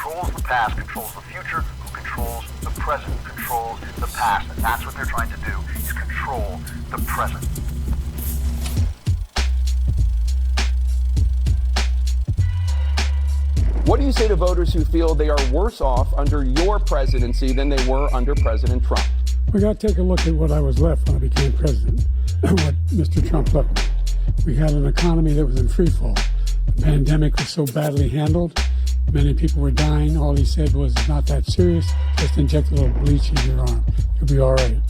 controls the past controls the future, who controls the present controls the past. And that's what they're trying to do, is control the present. What do you say to voters who feel they are worse off under your presidency than they were under President Trump? We got to take a look at what I was left when I became president, what Mr. Trump left me. We had an economy that was in free fall. The pandemic was so badly handled. Many people were dying. All he said was, it's not that serious. Just inject a little bleach in your arm. You'll be all right.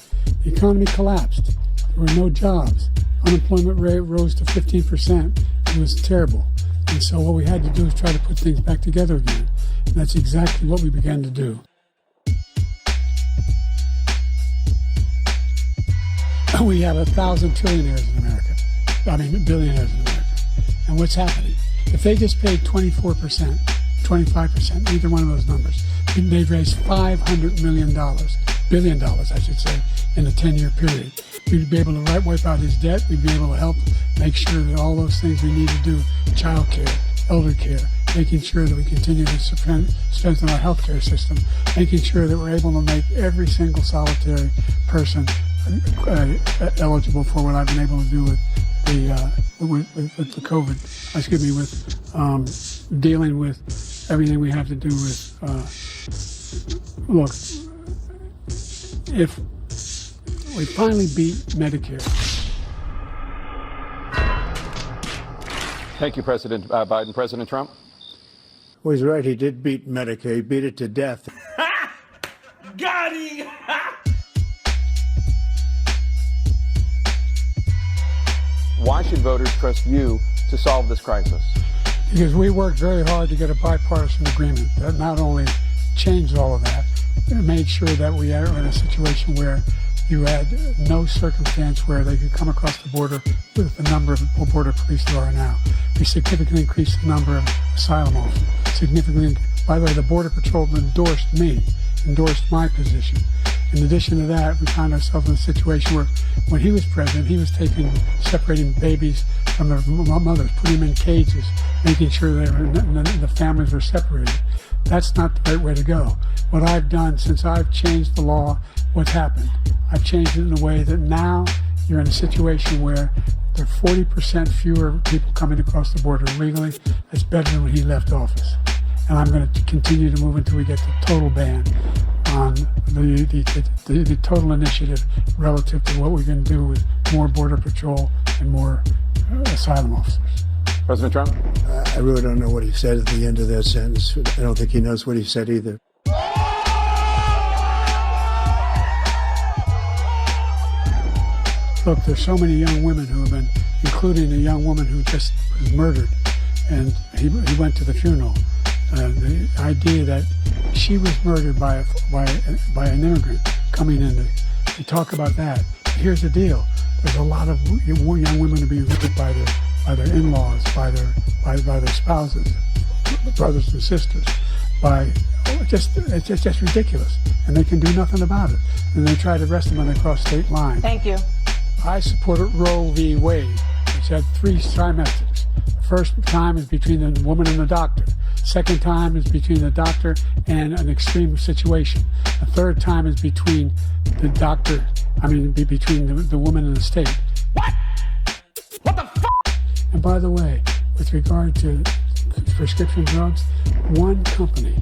The economy collapsed. There were no jobs. Unemployment rate rose to 15%. It was terrible. And so what we had to do is try to put things back together again. And that's exactly what we began to do. We have 1,000 trillionaires in America. Billionaires in America. And what's happening? If they just paid 24%, 25%, either one of those numbers, they've raised $500 billion, I should say, in a 10-year period. We'd be able to wipe out his debt. We'd be able to help make sure that all those things we need to do, child care, elder care, making sure that we continue to strengthen our healthcare system, making sure that we're able to make every single solitary person eligible for what I've been able to do with the COVID, with dealing with everything we have to do with, look, if we finally beat Medicare. Thank you, President Biden. President Trump? Well, he's right. He did beat Medicare. He beat it to death. Got him! Why should voters trust you to solve this crisis? Because we worked very hard to get a bipartisan agreement that not only changed all of that, it made sure that we are in a situation where you had no circumstance where they could come across the border with the number of border police there are now. We significantly increased the number of asylum officers. By the way, the Border Patrol endorsed my position. In addition to that, we found ourselves in a situation where when he was president, he was separating babies from their mothers, putting them in cages, making sure the families were separated. That's not the right way to go. What I've done since I've changed the law, what's happened? I've changed it in a way that now you're in a situation where there are 40% fewer people coming across the border illegally. That's better than when he left office. And I'm going to continue to move until we get the total ban on the total initiative relative to what we're going to do with more Border Patrol and more asylum officers. President Trump? I really don't know what he said at the end of that sentence. I don't think he knows what he said either. Look, there's so many young women who have been, including a young woman who just was murdered, and he went to the funeral. The idea that she was murdered by an immigrant coming in to talk about that. But here's the deal: there's a lot of young women who are being murdered by their in-laws, by their spouses, brothers and sisters. It's just ridiculous, and they can do nothing about it. And they try to arrest them when they cross state lines. Thank you. I supported Roe v. Wade, which had 3 trimesters. The first time is between the woman and the doctor. Second time is between the doctor and an extreme situation. The third time is between the doctor, between the woman and the state. What? What the f***? And by the way, with regard to prescription drugs, one company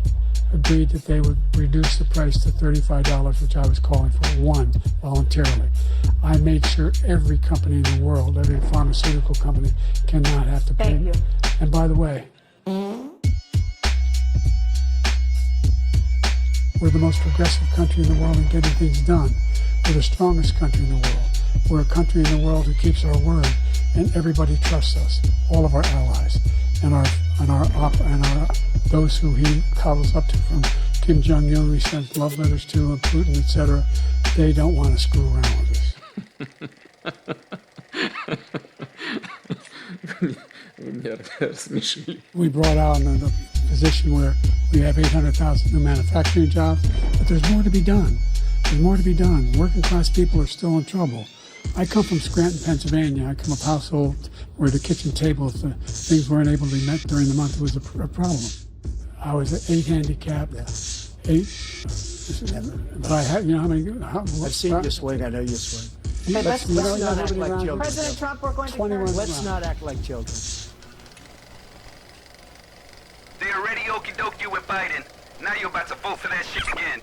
agreed that they would reduce the price to $35, which I was calling for, one, voluntarily. I made sure every company in the world, every pharmaceutical company, cannot have to pay. Thank you. And by the way, we're the most progressive country in the world in getting things done. We're the strongest country in the world. We're a country in the world who keeps our word, and everybody trusts us, all of our allies, and those who he coddles up to, from Kim Jong-un, he sends love letters to, and Putin, etc. They don't want to screw around with us. We brought out in a position where we have 800,000 new manufacturing jobs, but there's more to be done. There's more to be done. Working class people are still in trouble. I come from Scranton, Pennsylvania. I come from a household where the kitchen table, if the things weren't able to be met during the month, was a problem. I was an 8 handicap. Yeah. 8. But I had, you know how many? I've seen you swing. I know you swing. Hey, let's not act like rounds. children. President Trump, we're going to 21 turn. Let's not act like children. They already okie dokie with Biden. Now you're about to vote for that shit again.